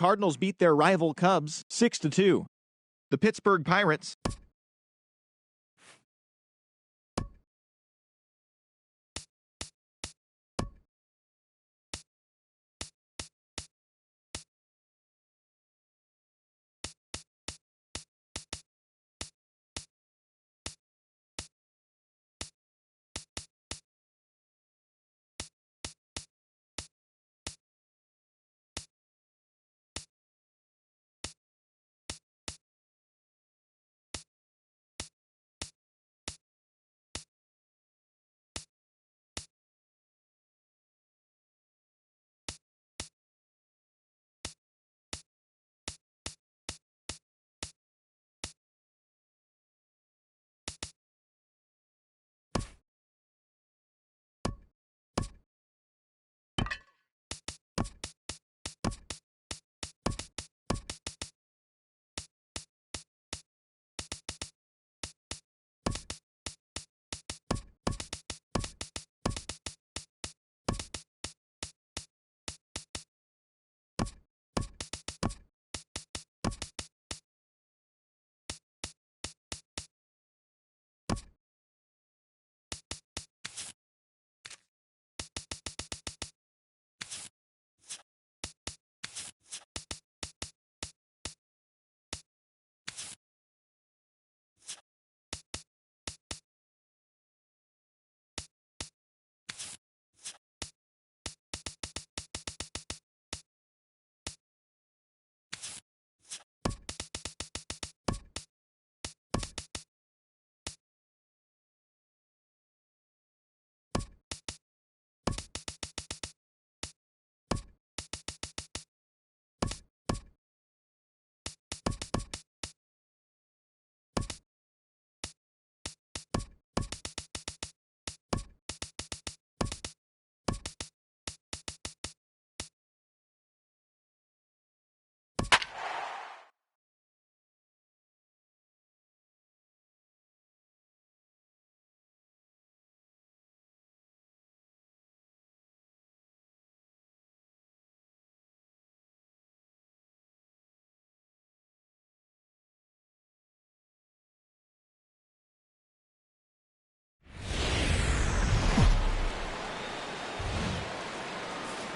Cardinals beat their rival Cubs 6-2. The Pittsburgh Pirates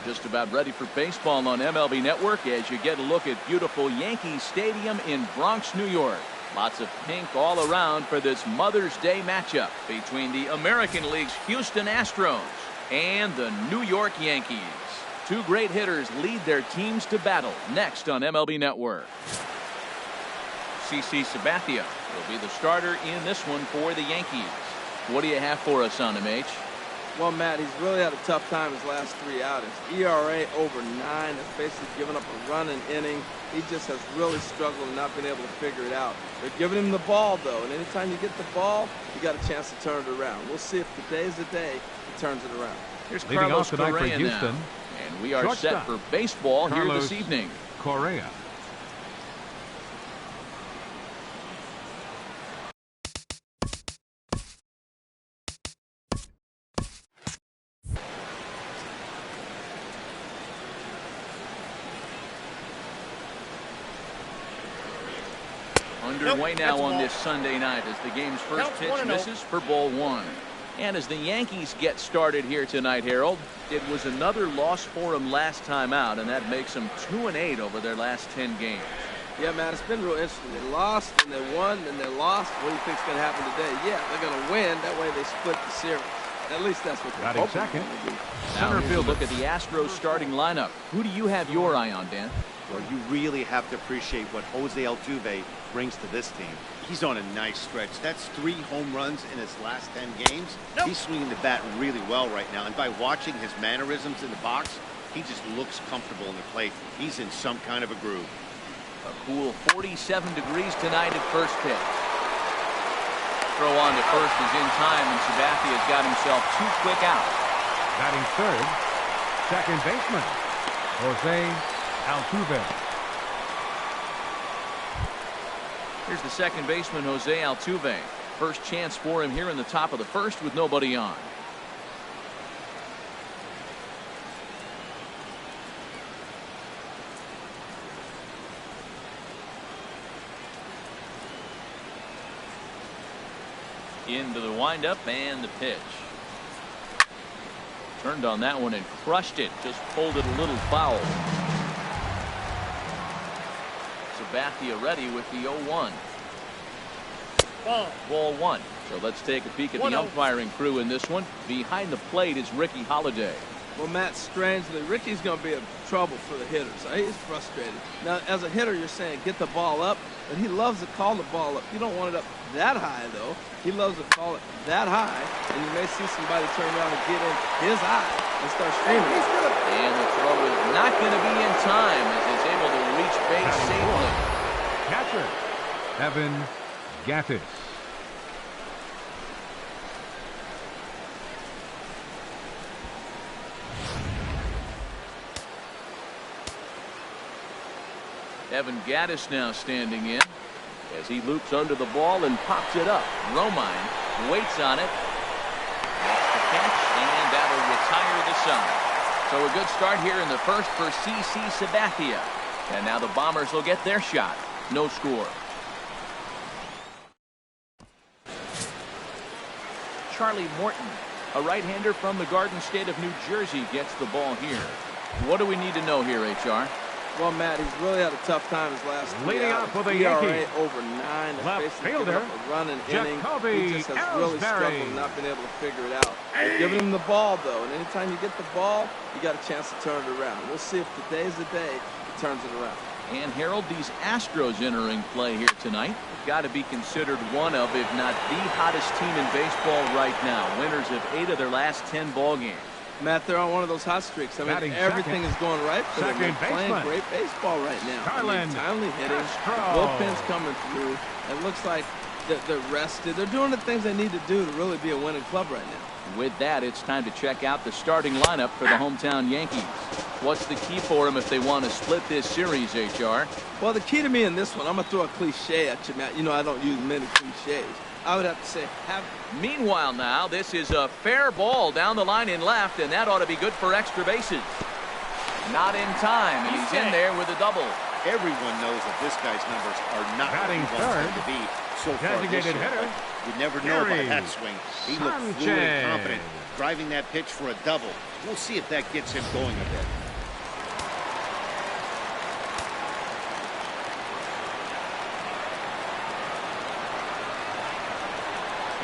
just about ready for baseball on MLB Network as you get a look at beautiful Yankee Stadium in Bronx, New York. Lots of pink all around for this Mother's Day matchup between the American League's Houston Astros and the New York Yankees. Two great hitters lead their teams to battle next on MLB Network. CC Sabathia will be the starter in this one for the Yankees. What do you have for us on him, H? Well, Matt, he's really had a tough time his last three outings. ERA over 9, has basically given up a run an inning. He just has really struggled and not been able to figure it out. They're giving him the ball, though, and anytime you get the ball, you got a chance to turn it around. We'll see if today's the day he turns it around. Here's Leading Carlos off tonight for Correa Houston. now. And we are Shortstop. set for baseball here Carlos this evening. Correa. Underway now on this Sunday night as the game's first pitch misses for ball one. And as the Yankees get started here tonight, Harold, it was another loss for them last time out, and that makes them 2-8 over their last 10 games. Yeah, man, it's been real interesting. They lost, and they won, and they lost. What do you think's going to happen today? Yeah, they're going to win. That way they split the series. At least that's what they're Batting hoping second. to do. Now here's a look at the Astros starting lineup. Who do you have your eye on, Dan? Well, you really have to appreciate what Jose Altuve brings to this team. He's on a nice stretch. That's 3 home runs in his last 10 games. He's swinging the bat really well right now. And by watching his mannerisms in the box, he just looks comfortable in the plate. He's in some kind of a groove. A cool 47 degrees tonight at first pitch. Throw on to first is in time, and Sabathia has got himself 2 quick outs. Batting third, second baseman, Jose Altuve. Here's the second baseman, Jose Altuve. First chance for him here in the top of the first with nobody on. Into the windup and the pitch. Turned on that one and crushed it. Just pulled it a little foul. Sabathia ready with the 0-1. Ball one. So let's take a peek at the umpiring crew in this one. Behind the plate is Ricky Holiday. Well, Matt, strangely, Ricky's going to be in trouble for the hitters. He's frustrated. Now, as a hitter, you're saying get the ball up, but he loves to call the ball up. You don't want it up that high, though. He loves to call it that high, and you may see somebody turn around and get in his eye and start screaming. And the throw is not going to be in time as he's able to reach base safely. Catcher, Evan Gattis. Evan Gattis now standing in as he loops under the ball and pops it up. Romine waits on it. Makes the catch, and that'll retire the side. So a good start here in the first for CC Sabathia. And now the Bombers will get their shot. No score. Charlie Morton, a right-hander from the Garden State of New Jersey, gets the ball here. What do we need to know here, HR? Well, Matt, he's really had a tough time his last three Leading outings. up for the ERA Yankees. over 9. Left fielder, A run and inning. He just has really Ellsbury. struggled, not been able to figure it out. They're giving him the ball, though, and anytime you get the ball, you got a chance to turn it around. We'll see if today's the day he turns it around. And Harold, these Astros entering play here tonight have got to be considered one of, if not the hottest team in baseball right now. Winners of 8 of their last 10 ball games. Matt, they're on one of those hot streaks. I mean, Batting everything second. is going right for them. They're playing Baseman. great baseball right now. Timely hitting. Castro. Bullpen's coming through. It looks like they're rested. They're doing the things they need to do to really be a winning club right now. With that, it's time to check out the starting lineup for the hometown Yankees. What's the key for them if they want to split this series, HR? Well, the key to me in this one, I'm going to throw a cliche at you, Matt. You know I don't use many cliches. I would have to say Meanwhile now, this is a fair ball down the line in left, and that ought to be good for extra bases. Not in time, and he's in there with a double. Everyone knows that this guy's numbers are not what Batting he wants them third. to be so far this Designated year. hitter, But you never know about that swing. He looked fluid and confident, driving that pitch for a double. We'll see if that gets him going a bit.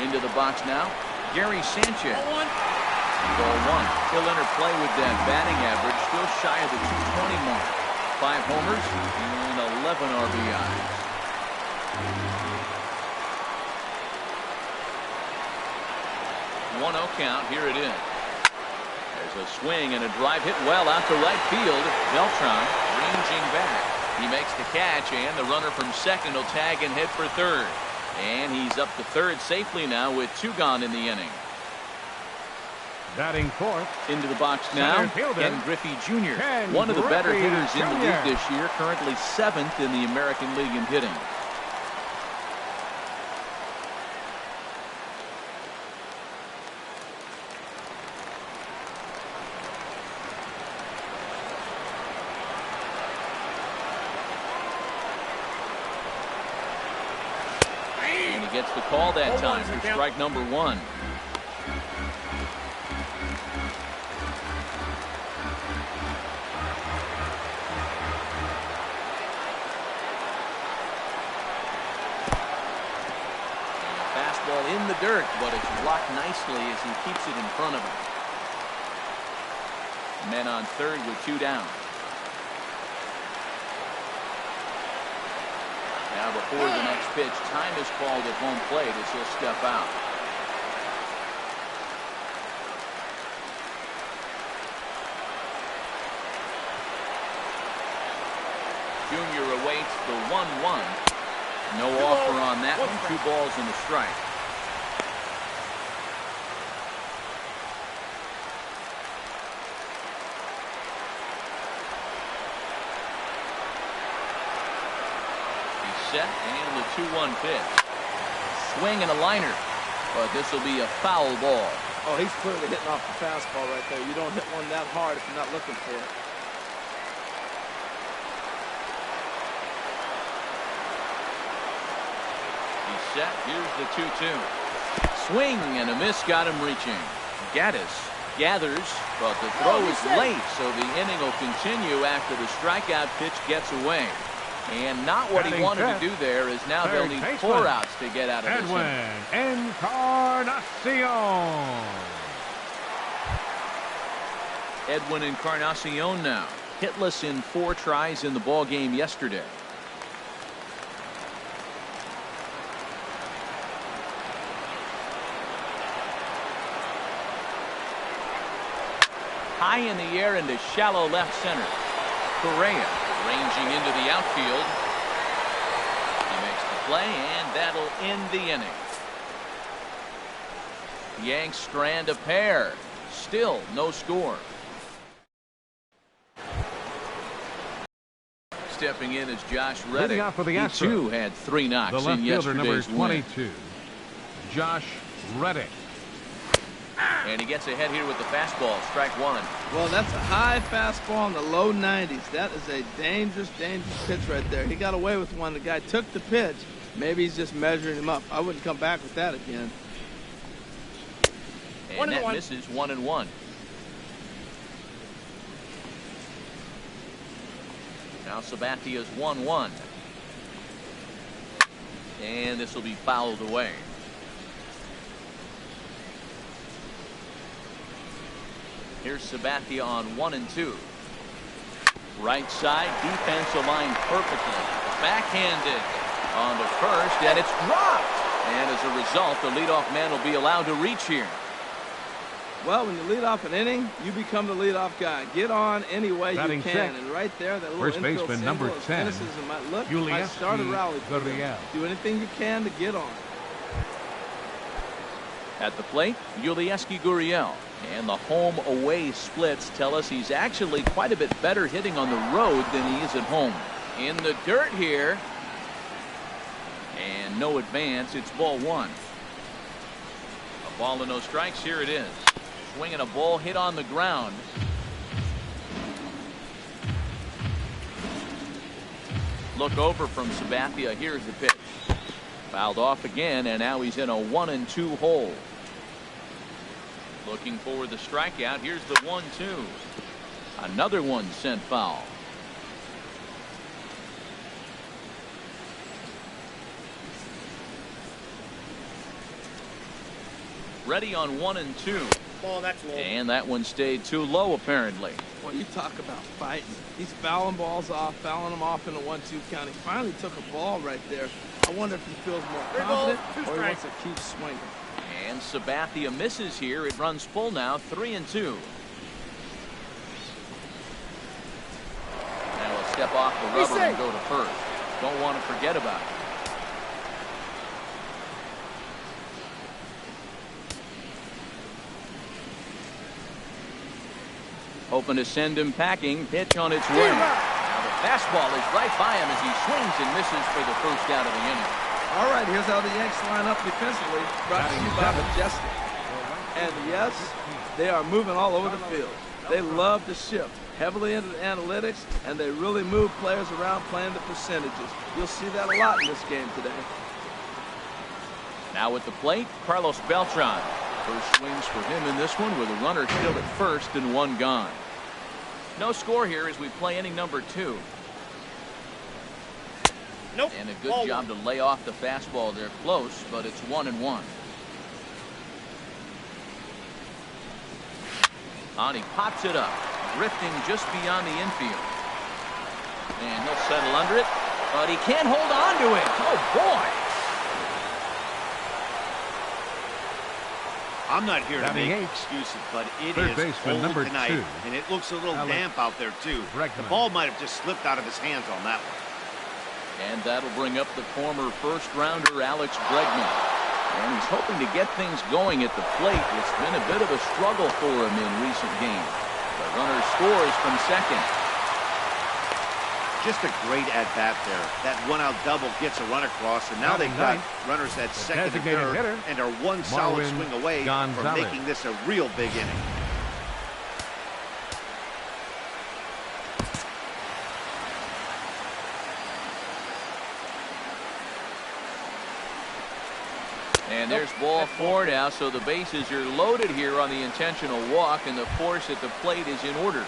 Into the box now, Gary Sanchez. Ball one. He'll enter play with that batting average, still shy of the 220 mark. 5 homers and 11 RBIs. 1-0 count. Here it is. There's a swing and a drive hit well out to right field. Beltran ranging back. He makes the catch, and the runner from second will tag and head for third. And he's up to third safely now with 2 gone in the inning. Batting fourth. Into the box now, Ken Griffey Jr. One of the better hitters in the league this year, currently 7th in the American League in hitting. And he gets the call that time for strike number 1. In the dirt, but it's blocked nicely as he keeps it in front of him. Men on third with 2 down. Now before the next pitch, time is called at home plate as he'll step out. Junior awaits the 1-1. No offer on that one. 2 balls and a strike. Set and the 2-1 pitch. Swing and a liner, but this will be a foul ball. Oh, he's clearly hitting off the fastball right there. You don't hit one that hard if you're not looking for it. He's set. Here's the 2-2. Swing and a miss got him reaching. Gaddis gathers, but the throw is late, so the inning will continue after the strikeout pitch gets away. And not what he wanted to do there, is now they'll need 4 outs to get out of this inning. Encarnacion. Edwin Encarnacion now hitless in 4 tries in the ball game yesterday. High in the air into shallow left center. Correa ranging into the outfield. He makes the play, and that'll end the inning. Yanks strand a pair. Still no score. Stepping in is Josh Reddick. He too had 3 knocks in yesterday's win. Josh Reddick. And he gets ahead here with the fastball. Strike 1. Well, that's a high fastball in the low 90s. That is a dangerous pitch right there. He got away with one. The guy took the pitch. Maybe he's just measuring him up. I wouldn't come back with that again. And that misses. 1-1. Now Sabathia's 1-1. And this will be fouled away. Here's Sabathia on 1-2. Right side, defense aligned perfectly. Backhanded on the first, and it's dropped. And as a result, the leadoff man will be allowed to reach here. Well, when you lead off an inning, you become the leadoff guy. Get on any way you can. And right there, that little first baseman, number 10, might start a rally. Do anything you can to get on. At the plate, Yulieski Gurriel. And the home-away splits tell us he's actually quite a bit better hitting on the road than he is at home. In the dirt here. And no advance. It's ball 1. A ball and no strikes. Here it is. Swinging a ball hit on the ground. Look over from Sabathia. Here's the pitch. Fouled off again, and now he's in a 1-2 hole. Looking for the strikeout. Here's the 1-2. Another one sent foul. Ready on 1-2. Ball, that's low. And that one stayed too low, apparently. Well, you talk about fighting. He's fouling balls off, fouling them off in the 1-2 count. He finally took a ball right there. I wonder if he feels more confident or he wants to keep swinging. And Sabathia misses here. It runs full now, 3-2. Now he'll step off the rubber and go to first. Don't want to forget about it. Hoping to send him packing. Pitch on its way. Now the fastball is right by him as he swings and misses for the first out of the inning. All right, here's how the Yanks line up defensively. Brought to you by Majestic. And yes, they are moving all over the field. They love to shift heavily into the analytics, and they really move players around playing the percentages. You'll see that a lot in this game today. Now at the plate, Carlos Beltran. First swings for him in this one with a runner still at first and 1 gone. No score here as we play inning number 2. Nope. And a good job to lay off the fastball there close, but it's 1-1. On he pops it up, drifting just beyond the infield. And he'll settle under it, but he can't hold on to it. Oh, boy. I'm not here to make excuses, but it is cold tonight, and it looks a little damp out there, too. The ball might have just slipped out of his hands on that one. And that'll bring up the former first-rounder Alex Bregman. And he's hoping to get things going at the plate. It's been a bit of a struggle for him in recent games. The runner scores from second. Just a great at-bat there. That one-out double gets a run across, and now they've got runners at second and third and are one solid swing away from making this a real big inning. And there's ball four now, so the bases are loaded here on the intentional walk, and the force at the plate is in order.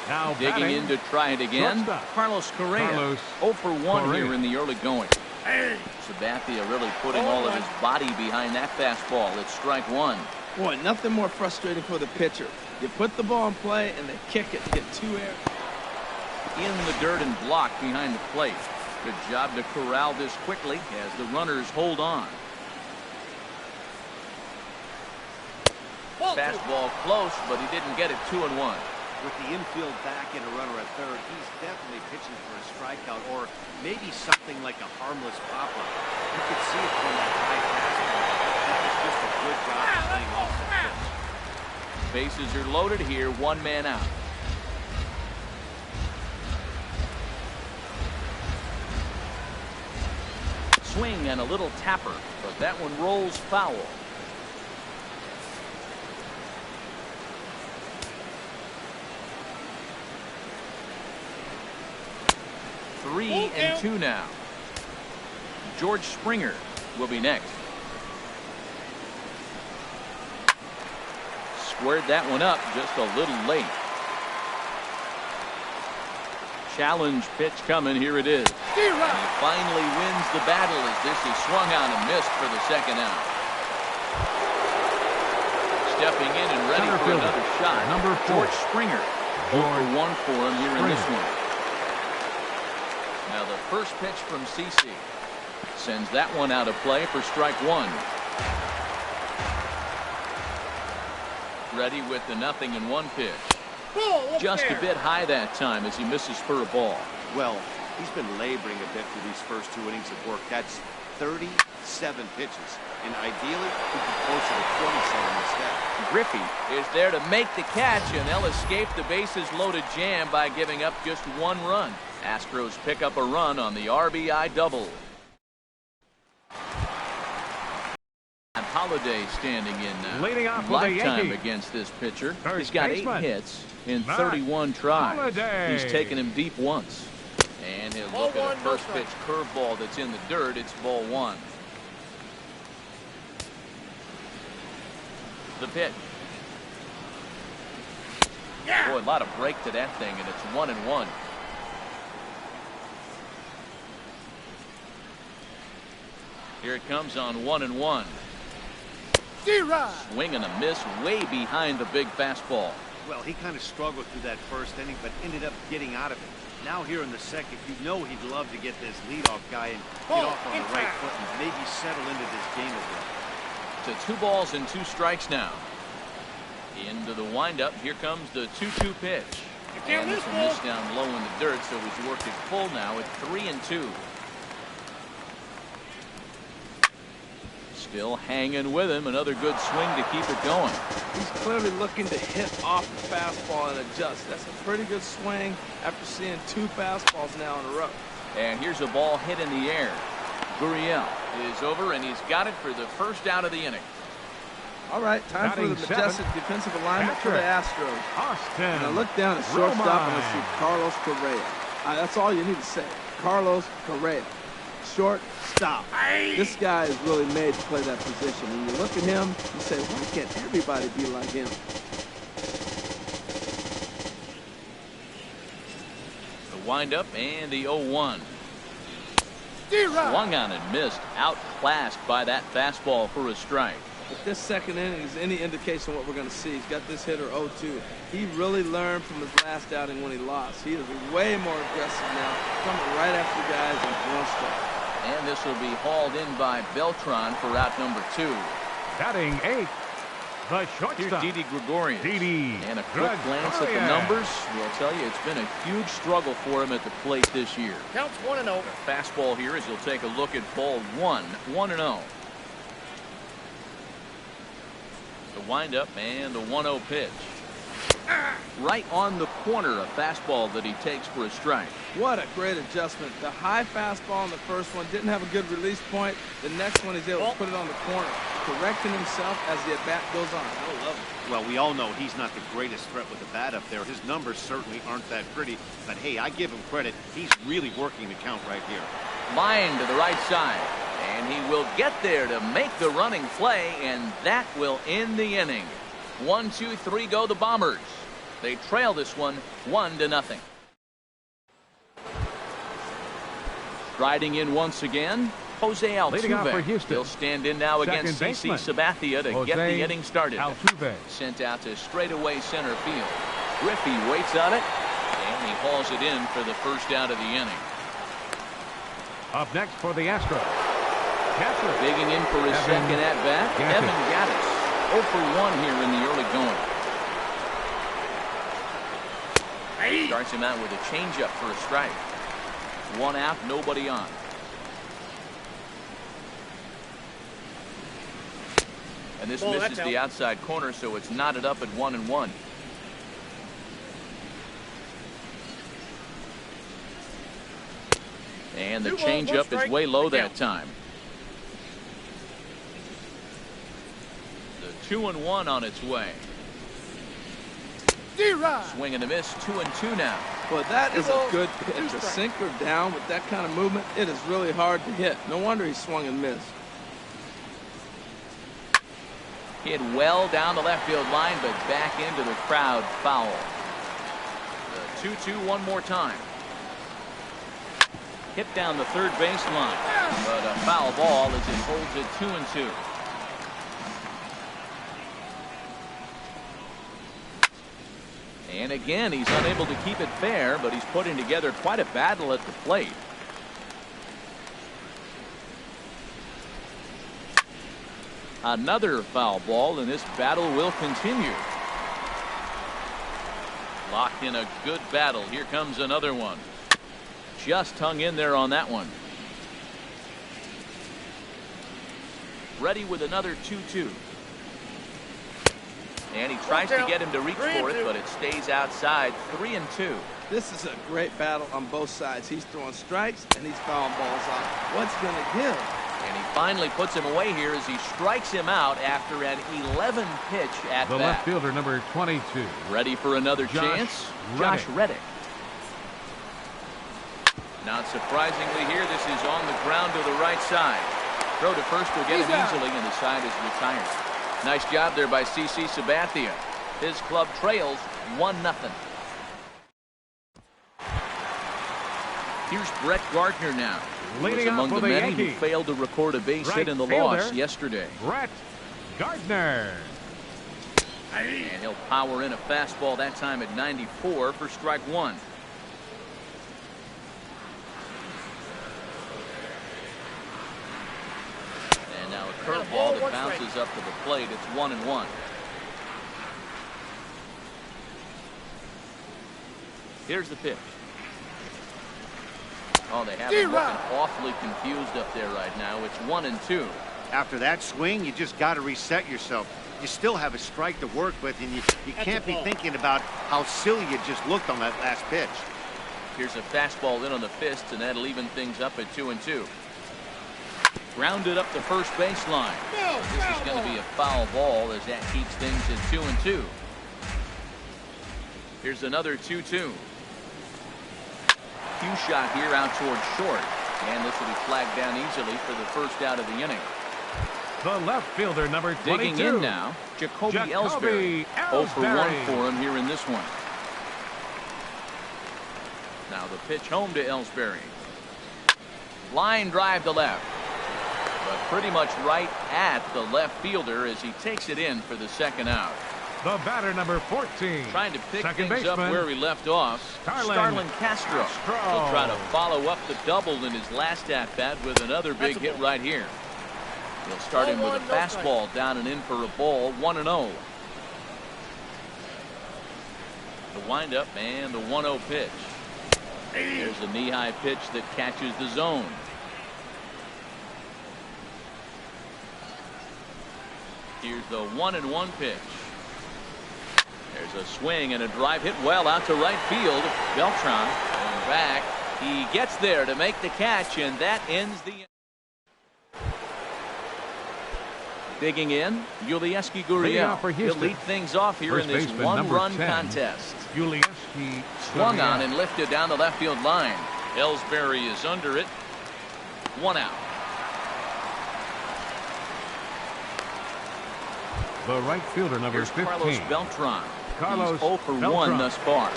Now digging in to try it again. Shortstop. Carlos Correa. 0 for 1 here in the early going. Sabathia really putting all of his body behind that fastball. It's strike one. Boy, nothing more frustrating for the pitcher. You put the ball in play and they kick it, get 2 errors. In the dirt and blocked behind the plate. Good job to corral this quickly as the runners hold on. Fastball close, but he didn't get it 2-1. With the infield back and a runner at third, he's definitely pitching for a strikeout or maybe something like a harmless pop-up. You could see it from that high fastball. That was just a good job of playing off the pitch. Bases are loaded here, 1 man out. Swing and a little tapper, but that one rolls foul. Three and 2 now. George Springer will be next. Squared that one up just a little late. Challenge pitch coming. Here it is. He finally wins the battle as this is swung on and missed for the second out. Stepping in and ready for another shot. Number 4. George Springer. 0 for 1 for him here in this one. Now the first pitch from CC sends that one out of play for strike one. Ready with the 0-1 pitch. Just a bit high that time as he misses for a ball. Well, he's been laboring a bit for these first 2 innings of work. That's 37 pitches, and ideally he'd be closer to 27 instead. Griffey is there to make the catch, and they'll escape the bases loaded jam by giving up just 1 run. Astros pick up a run on the RBI double. And Holiday standing in now. Leading off for the Lifetime Yankees against this pitcher. First He's got baseman. 8 hits in 31 tries. Holiday. He's taken him deep once. And he'll look at a first pitch curveball that's in the dirt. It's ball 1. The pitch. Boy, a lot of break to that thing, and it's 1-1. Here it comes on 1-1. Swing and a miss way behind the big fastball. Well, he kind of struggled through that first inning, but ended up getting out of it. Now here in the second, you know he'd love to get this leadoff guy and get off on the right foot and maybe settle into this game a bit. To 2 balls and 2 strikes now. Into the windup. Here comes the 2-2 pitch. And this one missed down low in the dirt, so he's worked it full now at 3-2. Still hanging with him. Another good swing to keep it going. He's clearly looking to hit off the fastball and adjust. That's a pretty good swing after seeing 2 fastballs now in a row. And here's a ball hit in the air. Gurriel is over, and he's got it for the first out of the inning. All right, time for the majestic defensive alignment for the Astros. Austin. And I look down at shortstop and I see Carlos Correa. That's all you need to say. Carlos Correa. Shortstop. This guy is really made to play that position. When you look at him, you say, why can't everybody be like him? The windup and the 0-1. Swung on and missed. Outclassed by that fastball for a strike. If this second inning is any indication of what we're going to see, he's got this hitter 0-2. He really learned from his last outing when he lost. He is way more aggressive now, coming right after the guys in 1 strike. And this will be hauled in by Beltran for out number 2. Batting 8. The Here's shortstop. Didi Gregorius. Didi And a quick glance at the numbers will tell you it's been a huge struggle for him at the plate this year. Counts 1-0. The fastball here as you'll take a look at ball 1, 1-0. The windup and the 1-0 pitch. Right on the corner, a fastball that he takes for a strike. What a great adjustment. The high fastball in the first one didn't have a good release point. The next one he's able to put it on the corner, correcting himself as the at-bat goes on. I love it. Well, we all know he's not the greatest threat with the bat up there. His numbers certainly aren't that pretty, but hey, I give him credit. He's really working the count right here. Line to the right side. And And he will get there to make the running play, and that will end the inning. 1, 2, 3 go the Bombers. They trail this one 1-0. Riding in once again, Jose Altuve. He'll stand in now against CC Sabathia to get the inning started. Sent out to straightaway center field. Griffey waits on it, and he hauls it in for the first out of the inning. Up next for the Astros, digging in for his second at bat, Evan Gattis. 0 for 1 here in the early going. Starts him out with a changeup for a strike. 1 out, nobody on. And this misses the outside corner, so it's knotted up at 1-1. And the changeup is way low that time. The 2-1 on its way. Swing and a miss, 2-2 now. Well, that is a good pitch. A sinker down with that kind of movement, it is really hard to hit. No wonder he swung and missed. Hit well down the left field line, but back into the crowd, foul. The 2-2 one more time. Hit down the third baseline, but a foul ball as it holds it 2-2. And again, he's unable to keep it fair, but he's putting together quite a battle at the plate. Another foul ball, and this battle will continue. Locked in a good battle. Here comes another one. Just hung in there on that one. Ready with another 2-2. And he tries to get him to reach for it, but it stays outside. 3-2. This is a great battle on both sides. He's throwing strikes and he's fouling balls out. What's going to give? And he finally puts him away here as he strikes him out after an 11 pitch at bat. The left fielder, number 22. Ready for another chance? Josh Reddick. Not surprisingly here, this is on the ground to the right side. Throw to first will get him easily, and the side is retired. Nice job there by CC Sabathia. His club trails 1-0. Here's Brett Gardner now. Leading among up for the many Yankees, who failed to record a base hit in the fielder, loss yesterday. Brett Gardner. And he'll power in a fastball that time at 94 for strike 1. And now a curveball that bounces up to the plate. It's 1-1. Here's the pitch. Oh, they have him looking awfully confused up there right now. It's 1-2. After that swing, you just got to reset yourself. You still have a strike to work with, and you can't be thinking about how silly you just looked on that last pitch. Here's a fastball in on the fists, and that'll even things up at 2-2. Grounded up the first baseline. This is going to be a foul ball as that keeps things at 2-2. Here's another 2-2. Cue shot here out towards short, and this will be flagged down easily for the first out of the inning. The left fielder, number 22. Digging in now, Jacoby Ellsbury. 0 for 1 for him here in this one. Now the pitch home to Ellsbury. Line drive to left, but pretty much right at the left fielder as he takes it in for the second out. The batter, number 14. Trying to pick second things baseman, up where he left off. Starlin Castro. He'll try to follow up the double in his last at-bat with another big hit right here. He'll start him with a fastball down and in for a ball. 1-0. The windup and the 1-0 pitch. There's a knee-high pitch that catches the zone. Here's the 1-1 pitch. There's a swing and a drive hit well out to right field. Beltran going back. He gets there to make the catch, and that ends the inning. Digging in, Yulieski Gurriel. He'll lead things off here in this one-run contest. Yulieski swung on and lifted down the left field line. Ellsbury is under it. 1 out. The right fielder, number Here's 15. Carlos Beltran. Carlos He's 0 for 1 Beltran. thus far.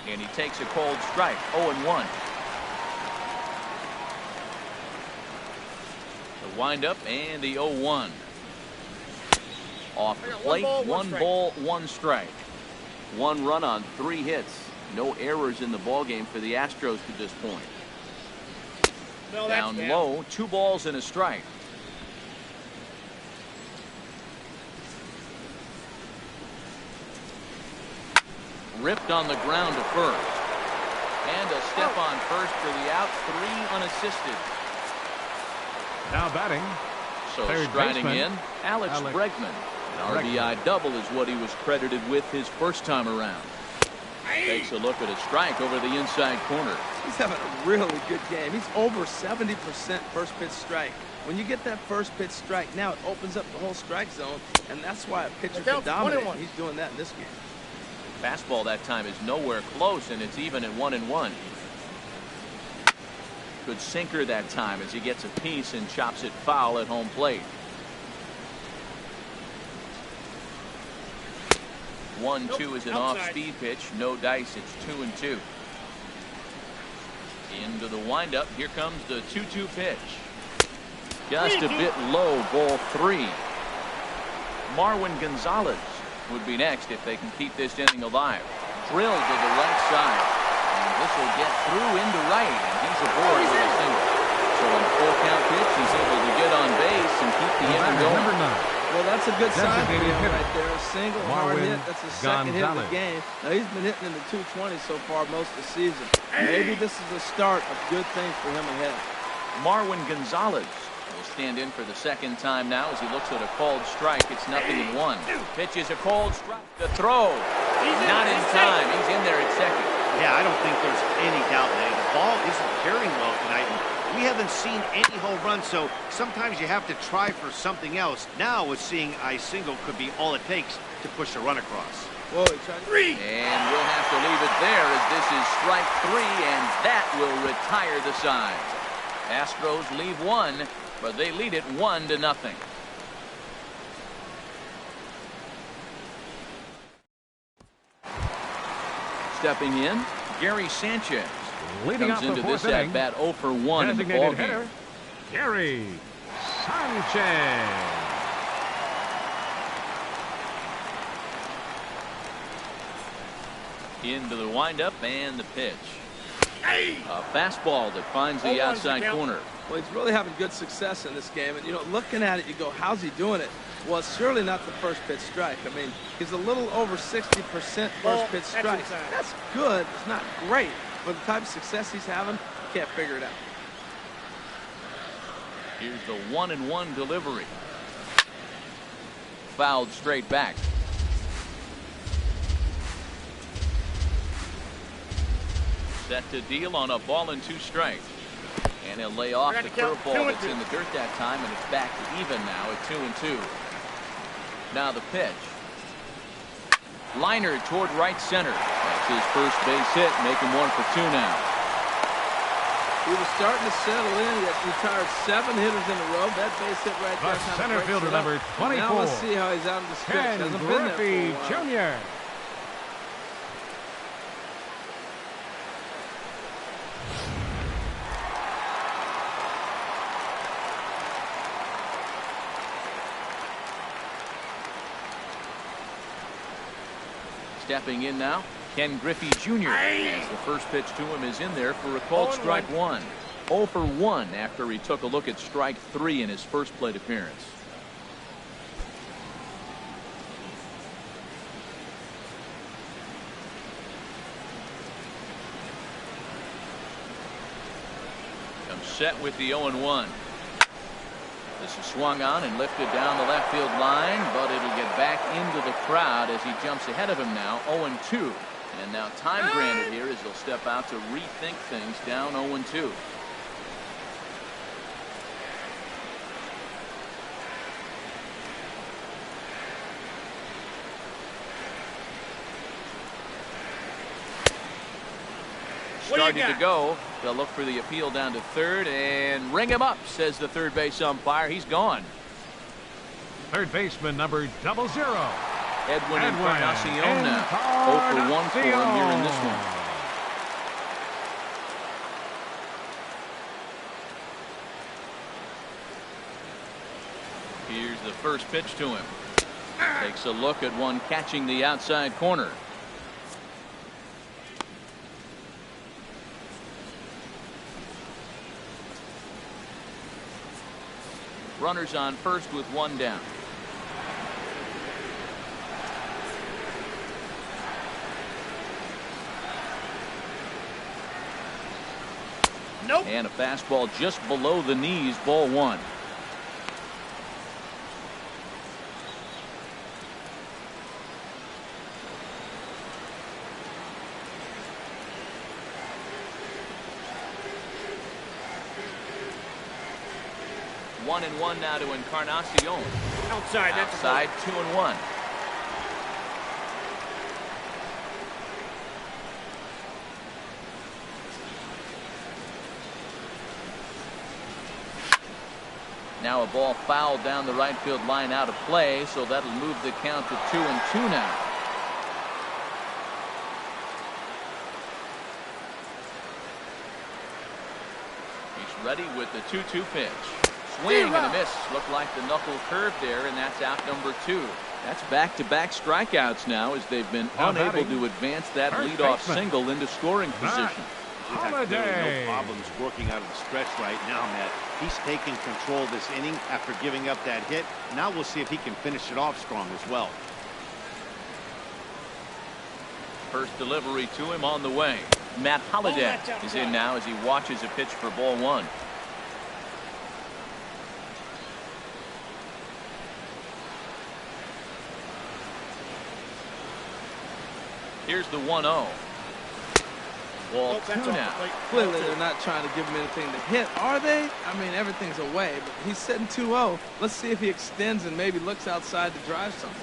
And he takes a cold strike, 0-1. The windup and the 0-1. Off the plate, one ball, one strike. 1 run on 3 hits. No errors in the ballgame for the Astros to this point. Down low, 2 balls and a strike. Ripped on the ground to first. And a step on first for the out, 3 unassisted. Now batting. So Third striding baseman, in, Alex Bregman. An RBI double is what he was credited with his first time around. Takes a look at a strike over the inside corner. He's having a really good game. He's over 70% first pitch strike. When you get that first pitch strike, now it opens up the whole strike zone, and that's why a pitcher can dominate. He's doing that in this game. Fastball that time is nowhere close, and it's even at 1-1. Good sinker that time as he gets a piece and chops it foul at home plate. 1-2 is an off-speed pitch. No dice. It's 2-2. Into the windup. Here comes the 2-2 pitch. Just a bit low. Ball 3. Marwin Gonzalez would be next if they can keep this inning alive. Drilled to the right side. And this will get through into right. And he's aboard with a single. So on a 4-count pitch, he's able to get on base and keep the inning going. Number 9. Well, that's a good sign for him hitter. right there. A single, hard Marwin hit. That's the second hit of the Gonzalez. game. Now, he's been hitting in the 220 so far most of the season. Maybe this is the start of good things for him ahead. Marwin Gonzalez will stand in for the second time now as he looks at a called strike. It's 0-1. Pitch is a cold strike. The throw. Not in time. He's in there at second. Yeah, I don't think there's any doubt, man. The ball isn't carrying well tonight. We haven't seen any home runs, so sometimes you have to try for something else. Now, with seeing I single could be all it takes to push a run across. Whoa, he tried to... And we'll have to leave it there as this is strike 3, and that will retire the side. Astros leave 1, but they lead it 1-0. Stepping in, Gary Sanchez. Leading Comes off into the this 4th inning. at bat 0 for 1 in the Designated ballgame. hitter, Gary Sanchez. Into the windup and the pitch. A fastball that finds the outside corner. Well, he's really having good success in this game. And, you know, looking at it, you go, how's he doing it? Well, it's surely not the first pitch strike. I mean, he's a little over 60% first pitch strike. That's good. It's not great. But the type of success he's having, you can't figure it out. Here's the 1-1 delivery. Fouled straight back. Set to deal on a ball and 2 strikes. And he'll lay off the curveball that's in the dirt that time, and it's back to even now at 2-2. Now the pitch. Liner toward right center. That's his first base hit, making 1 for 2 now. He was starting to settle in. He had retired 7 hitters in a row. That base hit right there. The center fielder, number 24. Now let's see how he's out of the stretch. Ken Hasn't been there for a Griffey while. Jr. Stepping in now, Ken Griffey Jr. As the first pitch to him is in there for a called strike 1. 0 for 1 after he took a look at strike 3 in his first plate appearance. Comes set with the 0-1. This is swung on and lifted down the left field line, but it'll get back into the crowd as he jumps ahead of him now, 0-2. And now time granted here as he'll step out to rethink things down 0-2. starting to go. They'll look for the appeal down to third and ring him up, says the third base umpire. He's gone. Third baseman number 00. Edwin Encarnacion now. 0 for 1 for him here in this one. Here's the first pitch to him. Takes a look at one catching the outside corner. Runners on first with one down. Nope. And a fastball just below the knees, ball one. One and one now to Encarnacion. Outside. That's Outside, 2-1. Now a ball fouled down the right field line out of play, so that'll move the count to 2-2 now. He's ready with the 2-2 pitch. Swing and a miss. Looked like the knuckle curve there, and that's out number 2. That's back-to-back strikeouts now as they've been unable to advance that leadoff single into scoring position. He's had really no problems working out of the stretch right now, Matt. He's taken control of this inning after giving up that hit. Now we'll see if he can finish it off strong as well. First delivery to him on the way. Matt Holliday is in now as he watches a pitch for ball one. Here's the 1-0. Ball two now. Clearly, they're not trying to give him anything to hit, are they? I mean, everything's away, but he's sitting 2-0. Let's see if he extends and maybe looks outside to drive something.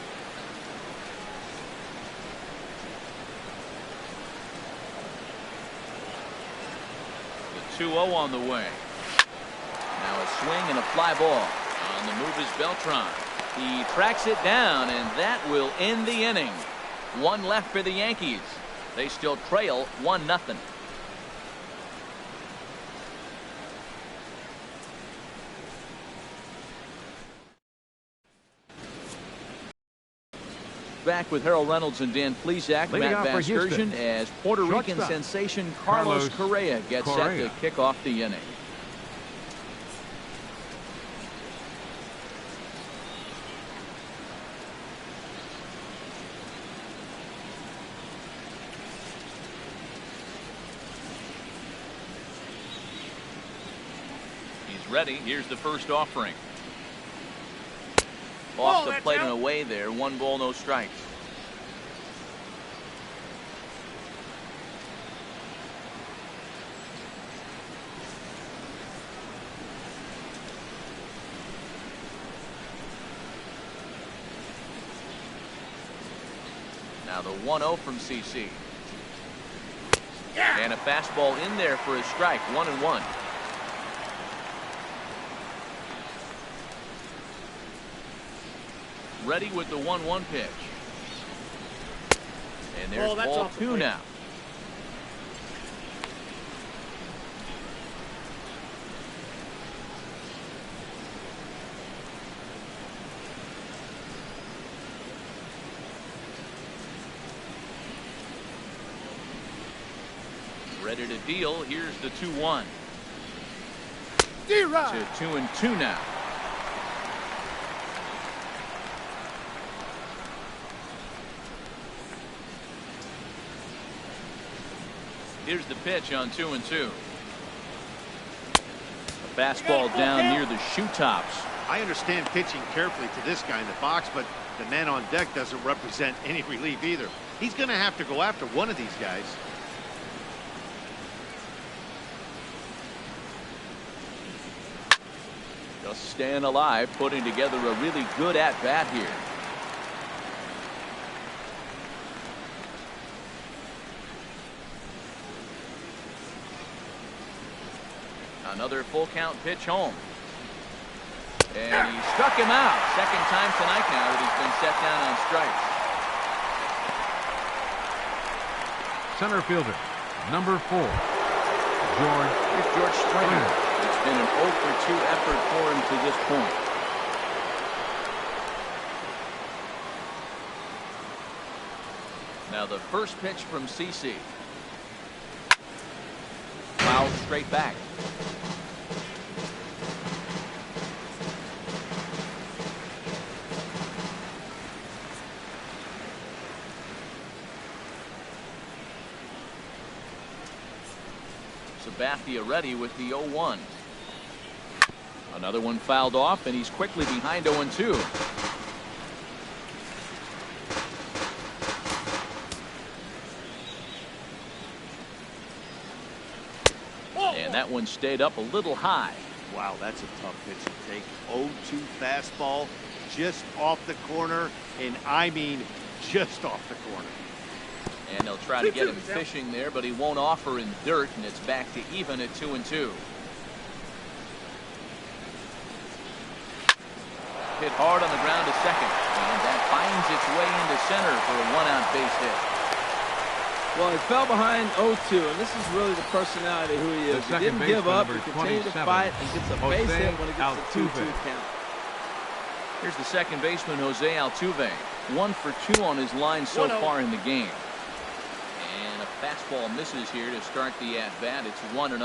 The 2-0 on the way. Now a swing and a fly ball. On the move is Beltran. He tracks it down, and that will end the inning. One left for the Yankees. They still trail 1-0. Back with Harold Reynolds and Dan Plesac. Matt Vasgersian as Puerto Rican sensation Carlos Correa gets set to kick off the inning. Ready. Here's the first offering. Off the plate and away there. 1 ball, no strikes. Now the 1-0 from CC. And a fastball in there for a strike. 1-1. Ready with the 1-1 pitch. And there's ball 2 now. Ready to deal. Here's the 2-1. To 2-2 now. Here's the pitch on 2-2. A fastball down near the shoe tops. I understand pitching carefully to this guy in the box, but the man on deck doesn't represent any relief either. He's going to have to go after one of these guys. Just staying alive, putting together a really good at-bat here. Another full count pitch home. And he struck him out. Second time tonight now that he's been set down on strikes. Center fielder, number 4, George. Here's George Springer. It's been an 0 for 2 effort for him to this point. Now the first pitch from CC. Foul straight back. Sabathia ready with the 0-1. Another one fouled off, and he's quickly behind 0-2. And that one stayed up a little high. Wow, that's a tough pitch to take. 0-2 fastball just off the corner, and I mean just off the corner. And they'll try to get him fishing there, but he won't offer in dirt, and it's back to even at 2-2. Hit hard on the ground to second, and that finds its way into center for a 1-out base hit. Well, he fell behind 0-2, and this is really the personality who he is. He didn't give up, he continued to fight, and gets a base hit when he gets the 2-2 count. Here's the second baseman, Jose Altuve. 1 for 2 on his line so far in the game. And a fastball misses here to start the at-bat. It's 1-0.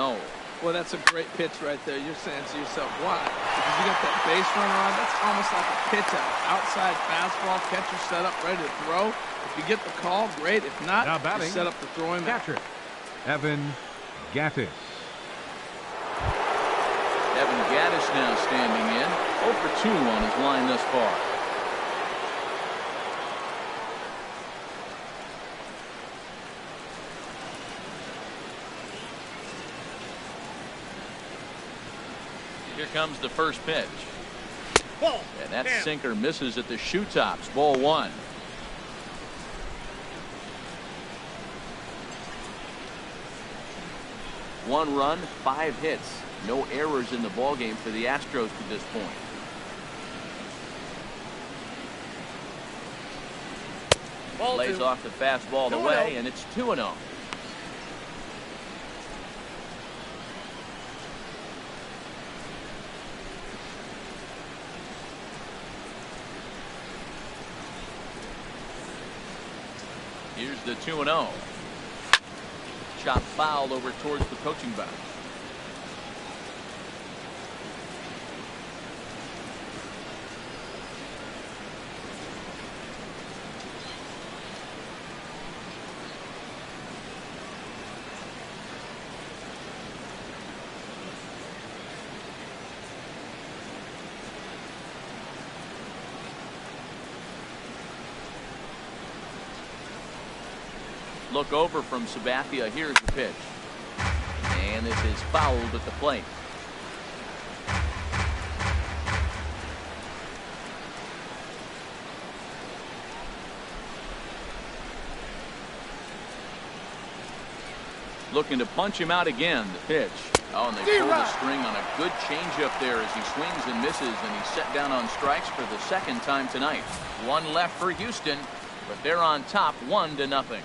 Well, that's a great pitch right there. You're saying to yourself, why? Because you got that base runner on. That's almost like a pitch out. Outside fastball, catcher set up, ready to throw. If you get the call, great. If not, you set up to throw him out. Catcher, Evan Gattis. Evan Gattis now standing in. 0 for 2 on his line thus far. Here comes the first pitch. And that sinker misses at the shoe tops. Ball 1. One run, 5 hits. No errors in the ballgame for the Astros to this point. Lays off the fastball away, and it's 2-0. Here's the 2-0. Chop foul over towards the coaching box. Look over from Sabathia. Here's the pitch. And this is fouled at the plate. Looking to punch him out again. The pitch. Oh, and they pull the string on a good changeup there as he swings and misses, and he's set down on strikes for the second time tonight. One left for Houston, but they're on top 1-0.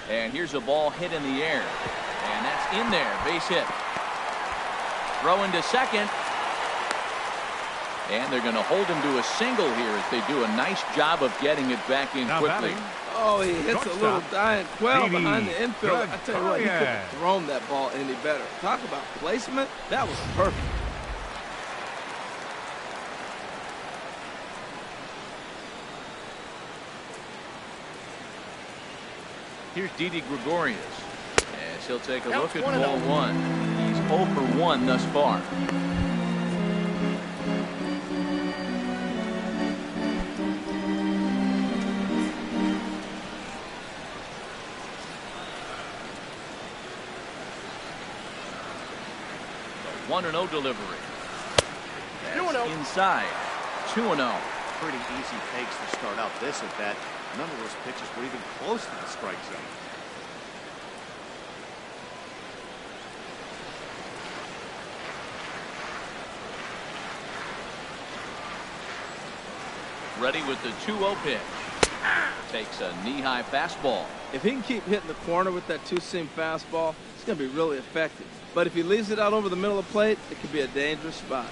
And here's a ball hit in the air. And that's in there. Base hit. Throw into second. And they're going to hold him to a single here as they do a nice job of getting it back in quickly. Oh, he hits a little dying quail behind the infield. I tell you what, he couldn't have thrown that ball any better. Talk about placement. That was perfect. Here's Didi Gregorius as he'll take a look at ball one. He's 0 for 1 thus far. The 1-0 delivery. That's inside. 2-0. Pretty easy takes to start out this at bat. None of those pitches were even close to the strike zone. Ready with the 2-0 pitch. Takes a knee-high fastball. If he can keep hitting the corner with that two-seam fastball, it's going to be really effective. But if he leaves it out over the middle of the plate, it could be a dangerous spot.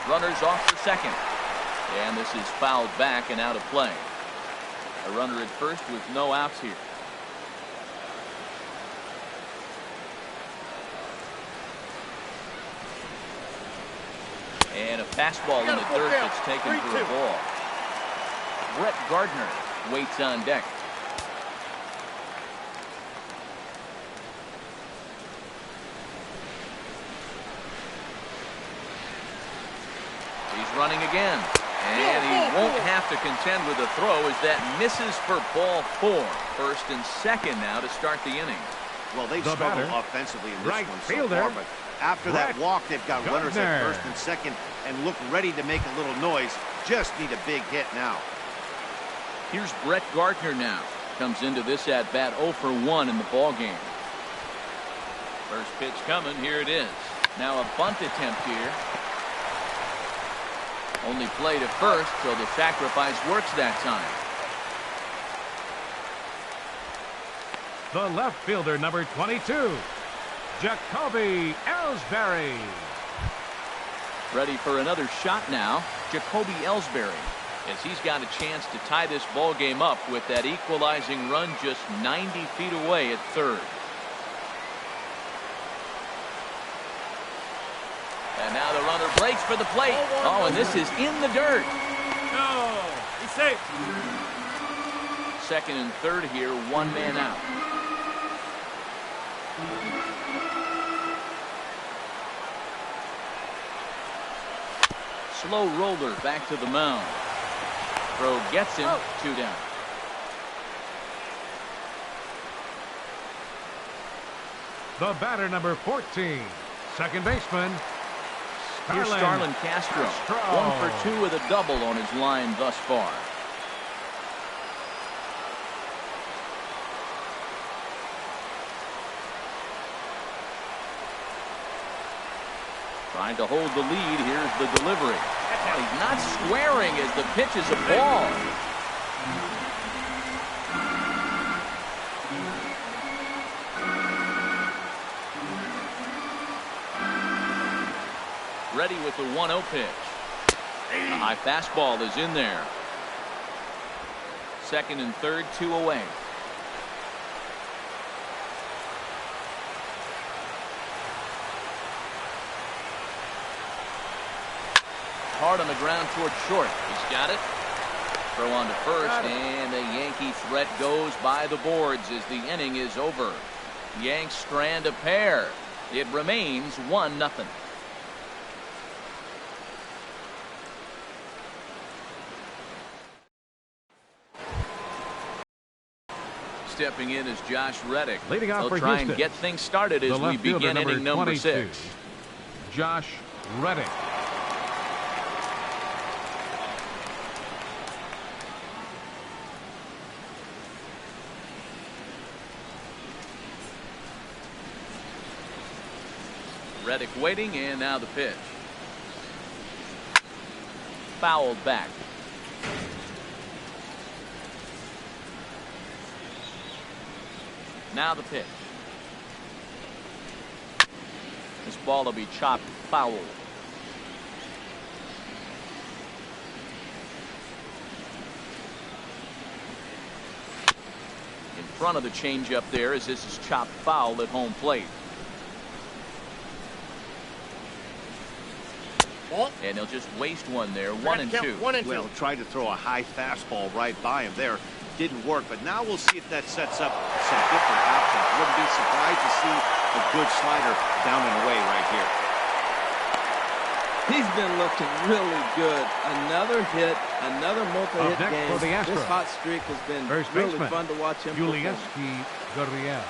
Runners off for second. And this is fouled back and out of play. A runner at first with no outs here. And a fastball in the dirt that's taken for a ball. Brett Gardner waits on deck. He's running again. And he won't have to contend with a throw as that misses for ball 4. First and second now to start the inning. Well, they've struggled offensively in this one so far, but after that walk, they've got runners at first and second and look ready to make a little noise. Just need a big hit now. Here's Brett Gardner now. Comes into this at bat 0 for 1 in the ball game. First pitch coming. Here it is. Now a bunt attempt here. Only played at first, so the sacrifice works that time. The left fielder, number 22, Jacoby Ellsbury. Ready for another shot now, Jacoby Ellsbury, as he's got a chance to tie this ball game up with that equalizing run just 90 feet away at third. And now the runner breaks for the plate. Oh, and this is in the dirt. No, he's safe. Second and third here, one man out. Slow roller back to the mound. Throw gets him. 2 down. The batter, number 14, second baseman, Here's Starlin Castro. 1 for 2 with a double on his line thus far. Trying to hold the lead. Here's the delivery. He's not squaring as the pitch is a ball. Ready with the 1-0 pitch. A high fastball is in there. Second and third, 2 away. Hard on the ground toward short. He's got it. Throw on to first, and the Yankee threat goes by the boards as the inning is over. Yanks strand a pair. It remains 1-0. Stepping in is Josh Reddick. Leading off He'll for try Houston, and get things started as we begin inning number 6. Josh Reddick. Reddick waiting, and now the pitch. Fouled back. Now the pitch. This ball will be chopped foul. In front of the changeup there, as this is chopped foul at home plate. And he'll just waste one there. 1-2. Well, tried to throw a high fastball right by him there. Didn't work, but now we'll see if that sets up some different options. Wouldn't be surprised to see a good slider down and away right here. He's been looking really good. Another hit, another multi-hit game. This hot streak has been really fun to watch him perform. Gurriel.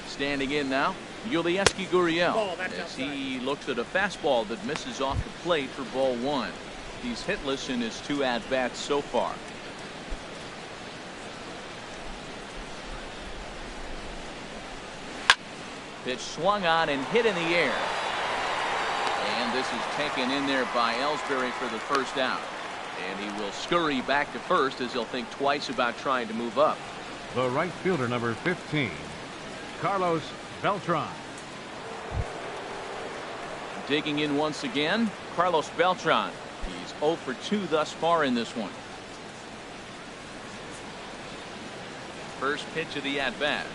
Standing in now, Yulieski Gurriel, as he looks at a fastball that misses off the plate for ball one. He's hitless in his 2 at-bats so far. Pitch swung on and hit in the air. And this is taken in there by Ellsbury for the first out. And he will scurry back to first as he'll think twice about trying to move up. The right fielder, number 15. Carlos Beltran. Digging in once again, Carlos Beltran. He's 0 for 2 thus far in this one. First pitch of the at-bat.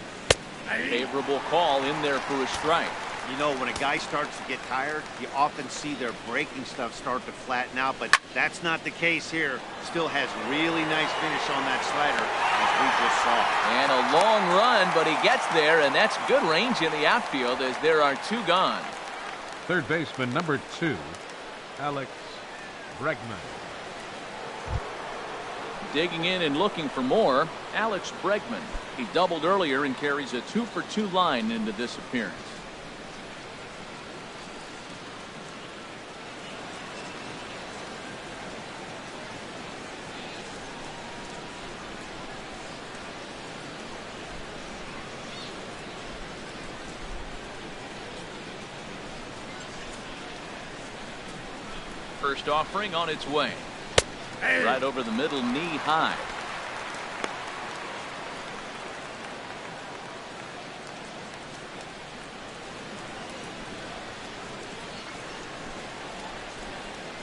Favorable call in there for a strike. You know, when a guy starts to get tired, you often see their breaking stuff start to flatten out, but that's not the case here. Still has really nice finish on that slider, as we just saw. And a long run, but he gets there, and that's good range in the outfield as there are 2 gone. Third baseman, number 2, Alex Bregman. Digging in and looking for more, Alex Bregman. He doubled earlier and carries a 2 for 2 line into this appearance. First offering on its way. Right over the middle, knee high.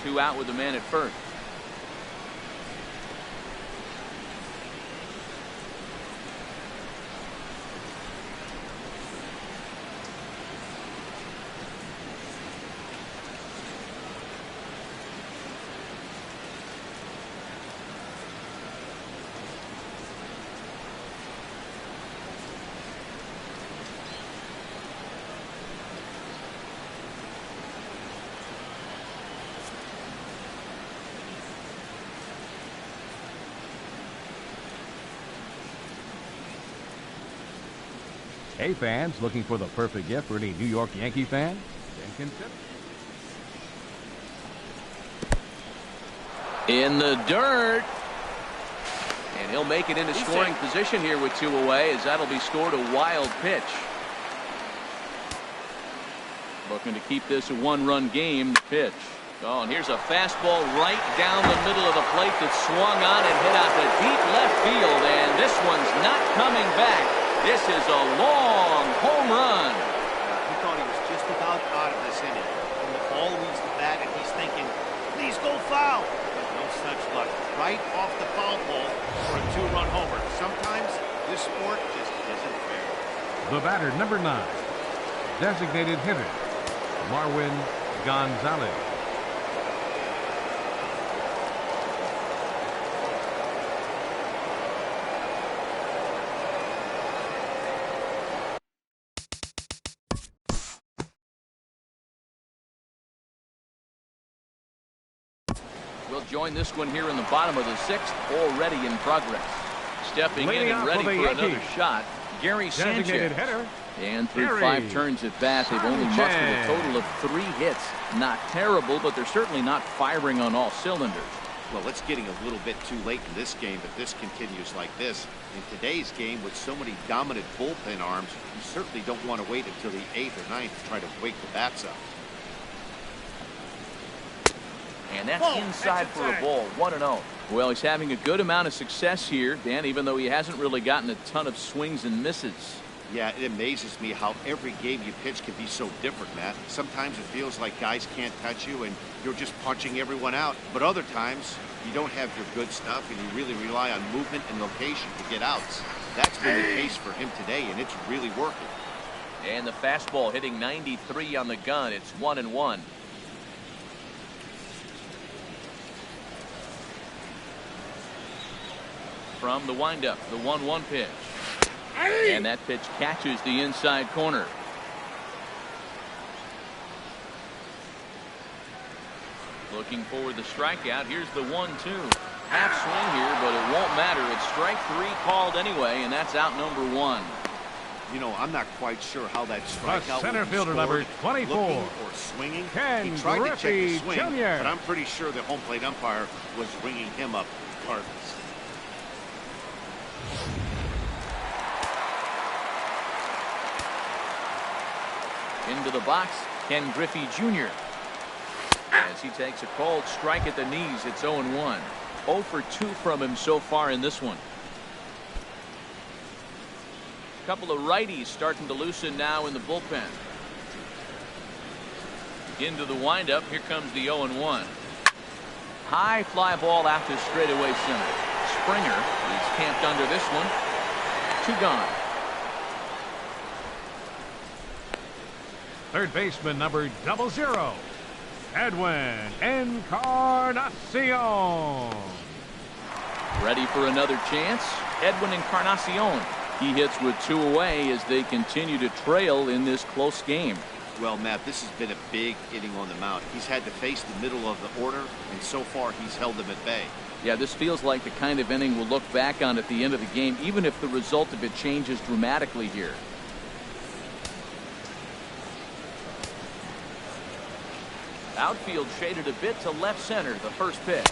Two out with the man at first. Hey fans, looking for the perfect gift for any New York Yankee fan? Then consider. In the dirt. And he'll make it into scoring position here with 2 away, as that'll be scored a wild pitch. Looking to keep this a 1-run game. Pitch. Oh, and here's a fastball right down the middle of the plate that swung on and hit out to deep left field, and this one's not coming back. This is a long home run. He thought he was just about out of this inning. And the ball leaves the bat, and he's thinking, please go foul. But no such luck. Right off the foul pole for a 2-run homer. Sometimes this sport just isn't fair. The batter, number 9, designated hitter, Marwin Gonzalez. We'll join this one here in the bottom of the 6th, already in progress. Stepping in and ready for another shot, Gary Sanchez. And through 5 turns at bat, they've only mustered a total of 3 hits. Not terrible, but they're certainly not firing on all cylinders. Well, it's getting a little bit too late in this game if this continues like this. In today's game, with so many dominant bullpen arms, you certainly don't want to wait until the 8th or 9th to try to wake the bats up. And that's inside for a ball, 1-0. Well, he's having a good amount of success here, Dan, even though he hasn't really gotten a ton of swings and misses. Yeah, it amazes me how every game you pitch can be so different, Matt. Sometimes it feels like guys can't touch you and you're just punching everyone out. But other times, you don't have your good stuff and you really rely on movement and location to get outs. That's been the case for him today, and it's really working. And the fastball hitting 93 on the gun. It's 1-1. From the windup, the 1-1 pitch. And that pitch catches the inside corner. Looking for the strikeout. Here's the 1-2. Half swing here, but it won't matter. It's strike 3 called anyway, and that's out number 1. You know, I'm not quite sure how that strikeout center fielder number 24 or swinging. Ken He tried to check his Griffey swing, Jr. but I'm pretty sure the home plate umpire was ringing him up regardless. Into the box, Ken Griffey Jr. As he takes a cold strike at the knees, it's 0-1. 0 for 2 from him so far in this one. A couple of righties starting to loosen now in the bullpen. Into the windup, here comes the 0-1. High fly ball out to straightaway center. Springer is camped under this one. 2 gone. Third baseman number 00, Edwin Encarnacion. Ready for another chance. Edwin Encarnacion. He hits with 2 away as they continue to trail in this close game. Well, Matt, this has been a big inning on the mound. He's had to face the middle of the order, and so far he's held them at bay. Yeah, this feels like the kind of inning we'll look back on at the end of the game, even if the result of it changes dramatically here. Outfield shaded a bit to left center, the first pitch.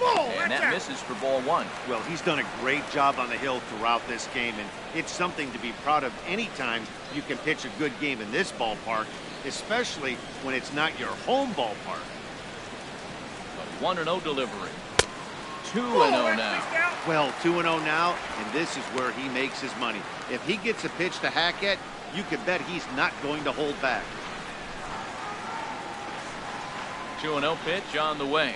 And that misses for ball 1. Well, he's done a great job on the hill throughout this game, and it's something to be proud of anytime you can pitch a good game in this ballpark, especially when it's not your home ballpark. A 1-0 delivery. 2-0 now. Well, 2-0 now, and this is where he makes his money. If he gets a pitch to hack at, you can bet he's not going to hold back. 2-0 pitch on the way.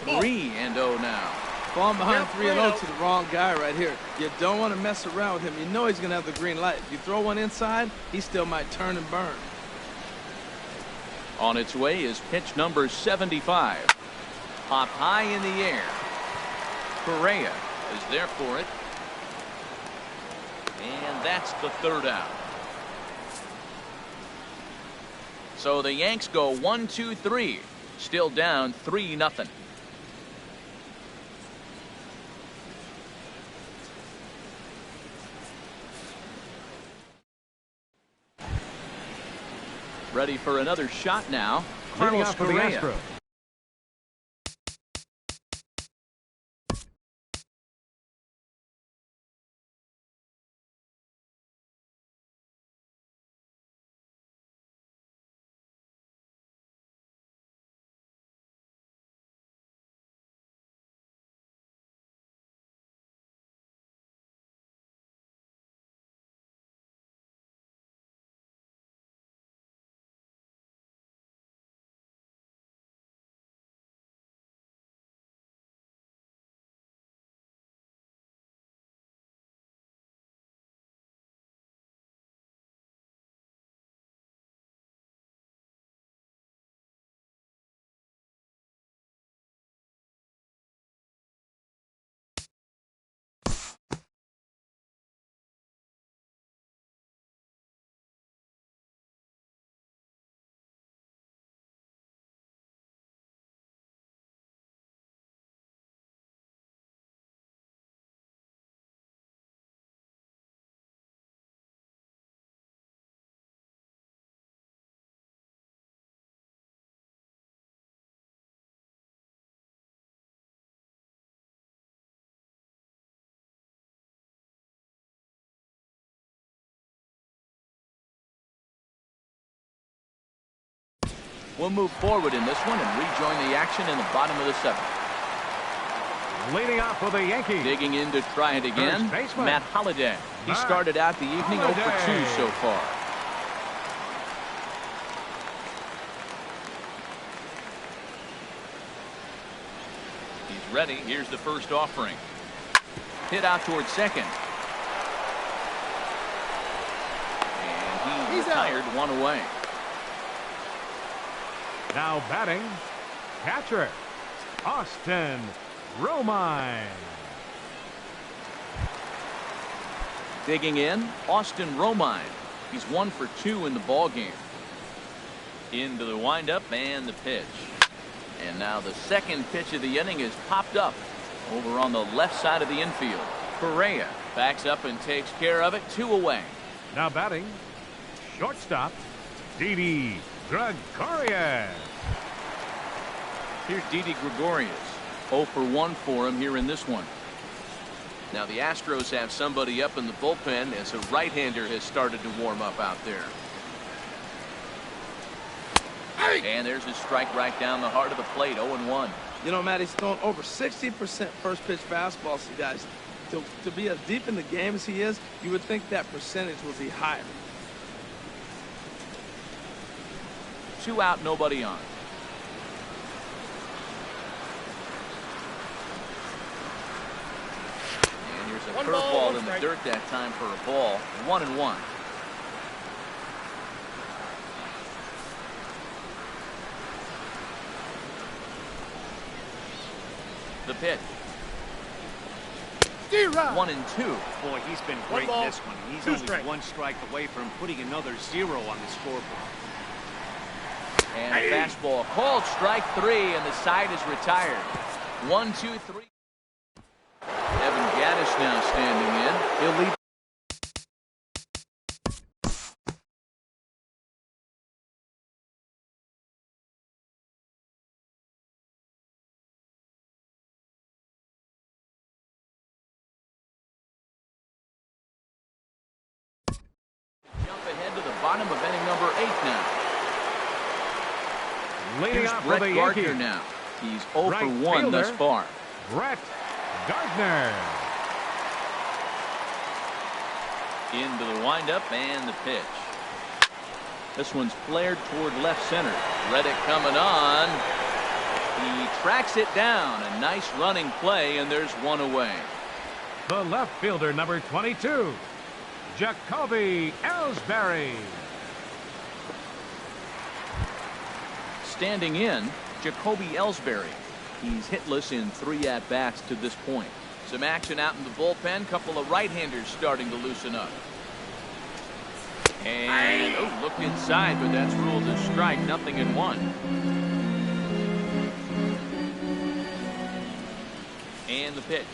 3-0 now. Falling behind 3-0 to the wrong guy right here. You don't want to mess around with him. You know he's going to have the green light. If you throw one inside, he still might turn and burn. On its way is pitch number 75. Popped high in the air. Correa is there for it. And that's the 3rd out. So the Yanks go 1-2-3. Still down 3-0. Ready for another shot now. Carlos Correa. We'll move forward in this one and rejoin the action in the bottom of the 7th. Leading off for the Yankees. Digging in to try it again, Matt Holliday. He started out the evening 0 for 2 so far. He's ready. Here's the first offering. Hit out towards second. And he's retired, 1 away. Now batting, catcher, Austin Romine. Digging in, Austin Romine. He's 1 for 2 in the ball game. Into the windup and the pitch. And now the second pitch of the inning is popped up over on the left side of the infield. Correa backs up and takes care of it, 2 away. Now batting, shortstop, Didi Gregorius. Here's Didi Gregorius. 0 for 1 for him here in this one. Now the Astros have somebody up in the bullpen as a right-hander has started to warm up out there. And there's a strike right down the heart of the plate, 0-1. You know, Matt, he's thrown over 60% first pitch fastballs to guys. To be as deep in the game as he is, you would think that percentage would be higher. 2 out, nobody on. And here's a curveball in the dirt that time for a ball, 1-1. The pitch. 1-2. Boy, he's been great in this one. He's only 1 strike away from putting another 0 on the scoreboard. And a fastball called strike 3, and the side is retired. 1, 2, 3. Evan Gattis now standing in. He'll lead. Jump ahead to the bottom of inning number 8 now. Leading Here's off Brett for the Gardner Yankees. now. He's 0 Right for 1 fielder, thus far. Brett Gardner. Into the windup and the pitch. This one's flared toward left center. Reddick coming on. He tracks it down. A nice running play, and there's 1 away. The left fielder, number 22, Jacoby Ellsbury. Standing in, Jacoby Ellsbury. He's hitless in 3 at-bats to this point. Some action out in the bullpen. Couple of right-handers starting to loosen up. And, looked inside, but that's ruled a strike. Nothing in 1. And the pitch.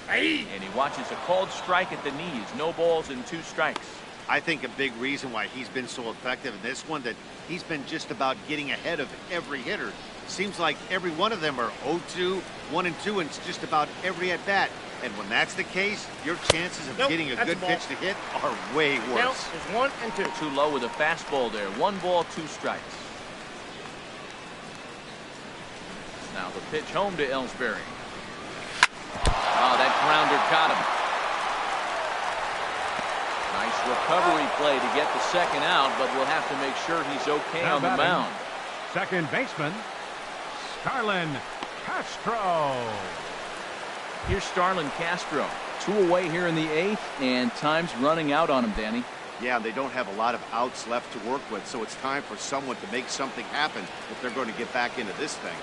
And he watches a called strike at the knees. No balls and 2 strikes. I think a big reason why he's been so effective in this one, that he's been just about getting ahead of every hitter. Seems like every one of them are 0-2, 1-2, and it's just about every at-bat. And when that's the case, your chances of getting a good pitch to hit are way worse. Count is 1 and 2. Too low with a fastball there. 1 ball, 2 strikes. Now the pitch home to Ellsbury. Oh, that grounder caught him. Nice recovery play to get the second out, but we'll have to make sure he's okay Now on the batting, mound. second baseman, Starlin Castro. Here's Starlin Castro. 2 away here in the 8th, and time's running out on him, Danny. Yeah, they don't have a lot of outs left to work with, so it's time for someone to make something happen if they're going to get back into this thing.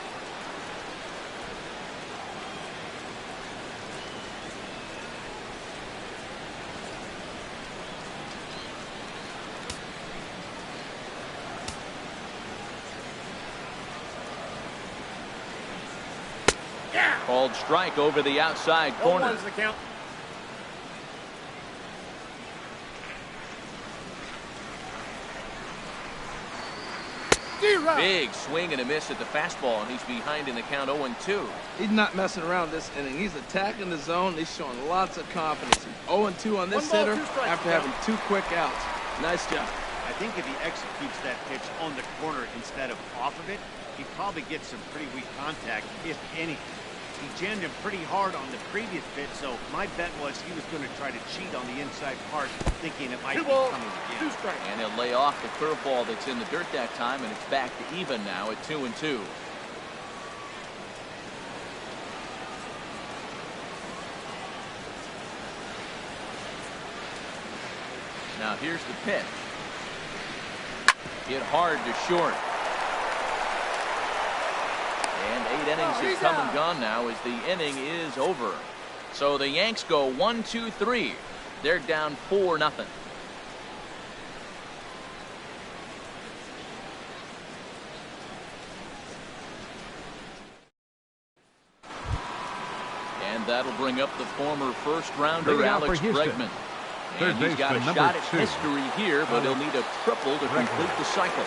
Called strike over the outside corner. 1-1's the count. Big swing and a miss at the fastball, and he's behind in the count 0-2. He's not messing around this inning. He's attacking the zone. He's showing lots of confidence. He's 0-2 on this 1 ball, hitter 2 strikes, after having 2 quick outs. Nice job. I think if he executes that pitch on the corner instead of off of it, he probably gets some pretty weak contact, if any. He jammed him pretty hard on the previous pitch, so my bet was he was going to try to cheat on the inside part, thinking it might be coming again. And he'll lay off the curveball that's in the dirt that time, and it's back to even now at 2-2. Now here's the pitch. Hit hard to short. And 8 innings have come and gone now as the inning is over. So the Yanks go 1-2-3. They're down 4-0. And that'll bring up the former first-rounder Alex Bregman. And he's got a shot at history here, but he'll need a triple to complete the cycle.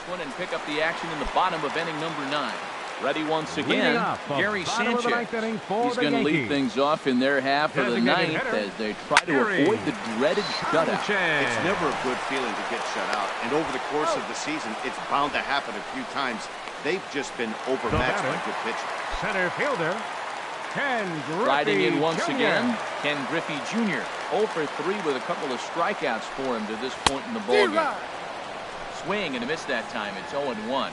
one and pick up the action in the bottom of inning number 9. Ready once again, Gary Sanchez. He's going to lead things off in their half of the 9th as they try to avoid the dreaded shutout. It's never a good feeling to get shut out, and over the course of the season, it's bound to happen a few times. They've just been overmatched by good pitching. Center fielder, Ken Griffey Riding in once Jr. again, Ken Griffey Jr. 0 for 3 with a couple of strikeouts for him to this point in the ballgame. Swing and a miss that time. It's 0-1.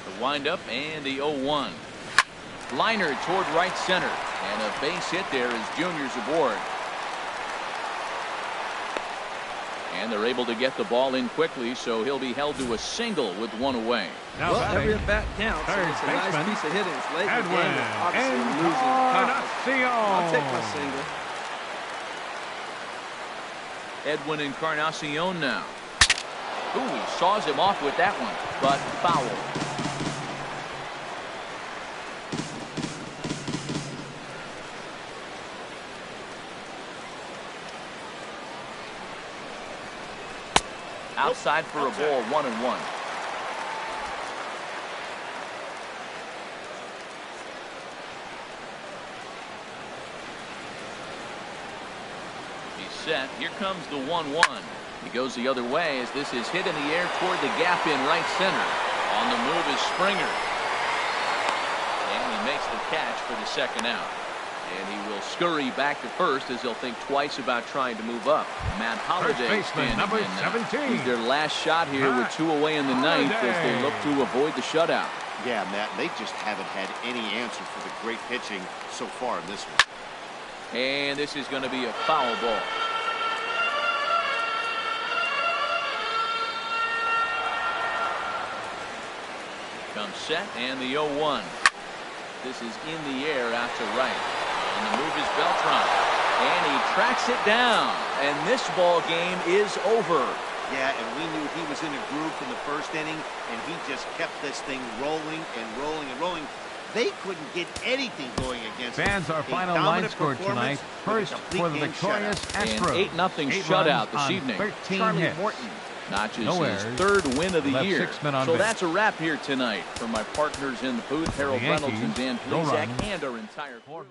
The windup and the 0-1. Liner toward right center, and a base hit there as Junior's aboard. And they're able to get the ball in quickly, so he'll be held to a single with 1 away. Well, every at bat counts. So it's a nice piece of hitting. It's late in the game, but obviously losing confidence. I'll take my single. Edwin Encarnacion now. Ooh, he saws him off with that one, but foul. Outside for a ball, 1-1. He's set. Here comes the 1-1. He goes the other way as this is hit in the air toward the gap in right center. On the move is Springer. And he makes the catch for the second out. And he will scurry back to first as he'll think twice about trying to move up. Matt Holliday standing number in. 17. He's their last shot here with 2 away in the 9th as they look to avoid the shutout. Yeah, Matt, they just haven't had any answer for the great pitching so far in this one. And this is going to be a foul ball. Comes set and the 0-1. This is in the air out to right. And the move is Beltran. And he tracks it down. And this ball game is over. Yeah, and we knew he was in a groove in the first inning, and he just kept this thing rolling and rolling and rolling. They couldn't get anything going against him. Fans, our final line score tonight. First for the victorious Astros. An 8-0 shutout this evening. 13 Charlie hits. Morton notches No his errors. 3rd win of the Left year. 6 men on So base. that's a wrap here tonight. For my partners in the booth, Harold The Reynolds and Yankees, Dan no Plezak, runs. and our entire crew.